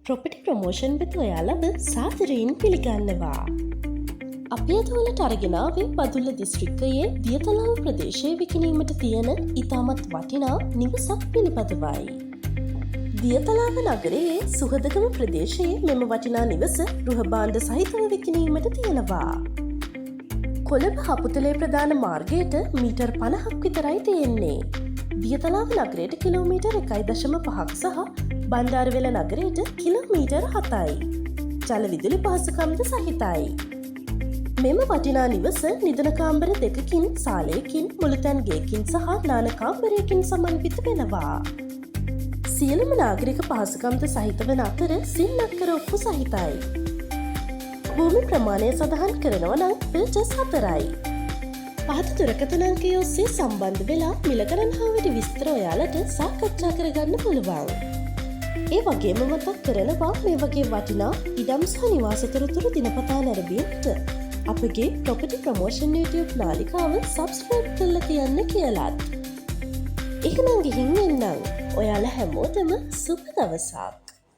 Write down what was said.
ප්‍රොපටි promotion වෙත ඔයාලව සාදරයෙන් පිළිගන්නවා. අපි අද ඔයාලට අරගෙන ආවේ බදුල්ල දිස්ත්‍රික්කයේ දියතලාව ප්‍රදේශයේ විකිණීමට තියෙන ඉතාමත් වටිනා නිවසක් පිළිබඳවයි. දියතලාව නගරයේ සුහදගම ප්‍රදේශයේ මෙම වටිනා නිවස ගෘහභාණ්ඩ සහිතව විකිණීමට තියෙනවා. කොළඹ හපුතලේ ප්‍රධාන මාර්ගයට මීටර් 50ක් විතරයි තියෙන්නේ. දියතලාව නගරයට කිලෝමීටර් 1.5ක් සහ බණ්ඩාරවෙල නගරයට කිලෝමීටර් 7යි. ජල විදුලි පහසුකම්ද සහිතයි. මෙම වටිනා නිවස නිදන කාමර 2කින් සාලයකින් මුළුතැන් ගේකින් සහ නාන කාමරයකින් සමන්විත වෙනවා. සියලුම නාගරික පහසුකම්ද සහිත වන අතර සිල් අක්කර ඔප්පු සහිතයි. භූමි ප්‍රමාණය සඳහන් කරනවා නම් පර්චස් 4යි. පහත දුරකථන අංකය ඔස්සේ සම්බන්ධ වෙලා මිල ගණන් හා වැඩි විස්තර ඔයාලට සාකච්ඡා කරගන්න පුළුවන්. ඒ වගේම මතක් කරනවා මේ වගේ වටිනා ඉඩම් සහ නිවාස තොරතුරු දිනපතා නැරඹීමට අපගේ ප්‍රොපර්ටි ප්‍රමෝෂන් YouTube නාලිකාව සබ්ස්ක්‍රයිබ් කරලා තියන්න කියලාත්. එහෙනම් ගිහින් එන්නම්. ඔයාලා හැමෝටම සුබ දවසක්.